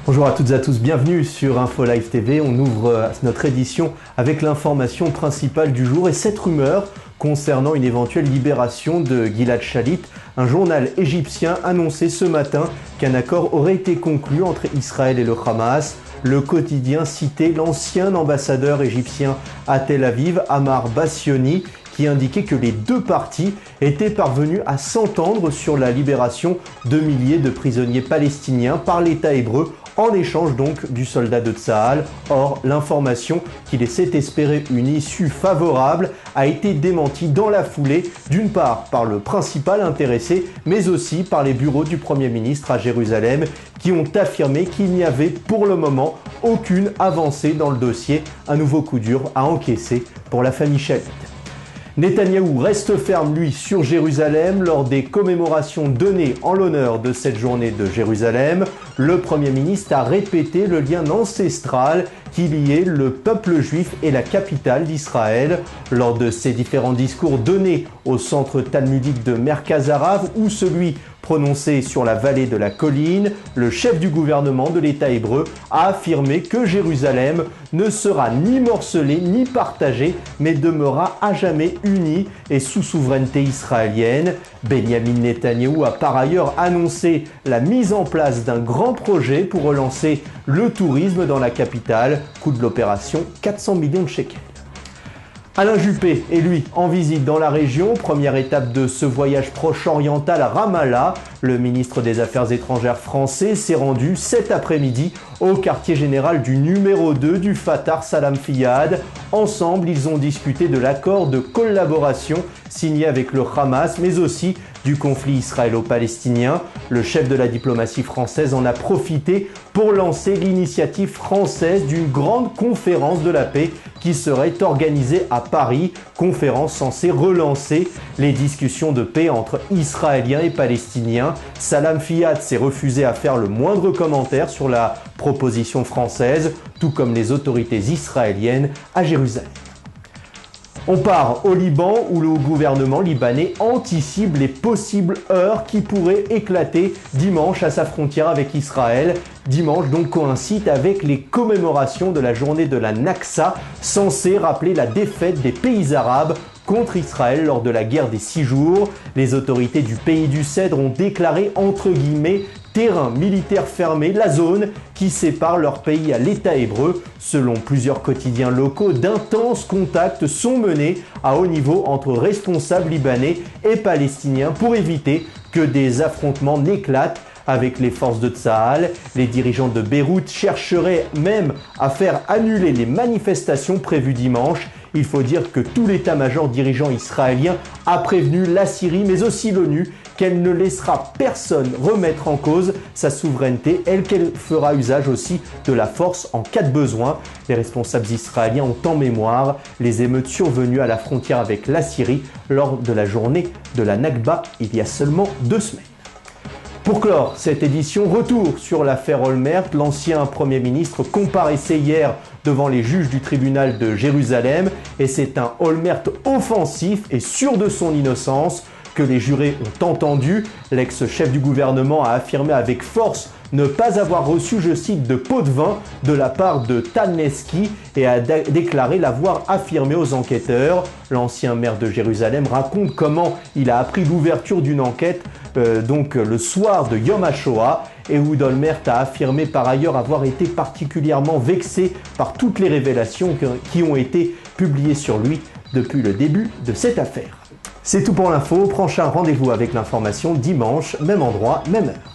Bonjour à toutes et à tous, bienvenue sur Info Live TV. On ouvre notre édition avec l'information principale du jour et cette rumeur concernant une éventuelle libération de Gilad Shalit. Un journal égyptien annonçait ce matin qu'un accord aurait été conclu entre Israël et le Hamas. Le quotidien citait l'ancien ambassadeur égyptien à Tel Aviv, Amar Bassioni, qui indiquait que les deux parties étaient parvenues à s'entendre sur la libération de milliers de prisonniers palestiniens par l'État hébreu en échange donc du soldat de Tsahal. Or, l'information qui laissait espérer une issue favorable a été démentie dans la foulée, d'une part par le principal intéressé, mais aussi par les bureaux du Premier ministre à Jérusalem, qui ont affirmé qu'il n'y avait pour le moment aucune avancée dans le dossier. Un nouveau coup dur à encaisser pour la famille Shalit. Netanyahou reste ferme, lui, sur Jérusalem lors des commémorations données en l'honneur de cette journée de Jérusalem. Le Premier ministre a répété le lien ancestral qui liait le peuple juif et la capitale d'Israël. Lors de ses différents discours donnés au centre talmudique de Merkaz Harav ou celui prononcé sur la vallée de la colline, le chef du gouvernement de l'État hébreu a affirmé que Jérusalem ne sera ni morcelée ni partagée, mais demeurera à jamais unie et sous souveraineté israélienne. Benyamin Netanyahou a par ailleurs annoncé la mise en place d'un grand projet pour relancer le tourisme dans la capitale. Coût de l'opération 400 millions de shekels. Alain Juppé est lui en visite dans la région, première étape de ce voyage proche-oriental à Ramallah. Le ministre des Affaires étrangères français s'est rendu cet après-midi au quartier général du numéro 2 du Fatah, Salam Fayyad. Ensemble, ils ont discuté de l'accord de collaboration signé avec le Hamas, mais aussi du conflit israélo-palestinien. Le chef de la diplomatie française en a profité pour lancer l'initiative française d'une grande conférence de la paix qui serait organisée à Paris, conférence censée relancer les discussions de paix entre Israéliens et Palestiniens. Salam Fayyad s'est refusé à faire le moindre commentaire sur la proposition française, tout comme les autorités israéliennes à Jérusalem. On part au Liban où le gouvernement libanais anticipe les possibles heurts qui pourraient éclater dimanche à sa frontière avec Israël. Dimanche donc coïncide avec les commémorations de la journée de la Nakba, censée rappeler la défaite des pays arabes contre Israël lors de la guerre des 6 jours. Les autorités du pays du Cèdre ont déclaré entre guillemets terrain militaire fermé, la zone qui sépare leur pays à l'État hébreu. Selon plusieurs quotidiens locaux, d'intenses contacts sont menés à haut niveau entre responsables libanais et palestiniens pour éviter que des affrontements n'éclatent avec les forces de Tsahal. Les dirigeants de Beyrouth chercheraient même à faire annuler les manifestations prévues dimanche. Il faut dire que tout l'état-major dirigeant israélien a prévenu la Syrie, mais aussi l'ONU, qu'elle ne laissera personne remettre en cause sa souveraineté et qu'elle fera usage aussi de la force en cas de besoin. Les responsables israéliens ont en mémoire les émeutes survenues à la frontière avec la Syrie lors de la journée de la Nakba il y a seulement 2 semaines. Pour clore cette édition, retour sur l'affaire Olmert. L'ancien Premier ministre comparaissait hier devant les juges du tribunal de Jérusalem et c'est un Olmert offensif et sûr de son innocence que les jurés ont entendu. L'ex-chef du gouvernement a affirmé avec force ne pas avoir reçu, je cite, de pot de vin de la part de Talneski et a déclaré l'avoir affirmé aux enquêteurs. L'ancien maire de Jérusalem raconte comment il a appris l'ouverture d'une enquête le soir de Yom HaShoah. Ehud Olmert a affirmé par ailleurs avoir été particulièrement vexé par toutes les révélations qui ont été publiées sur lui depuis le début de cette affaire. C'est tout pour l'info, prochain rendez-vous avec l'information dimanche, même endroit, même heure.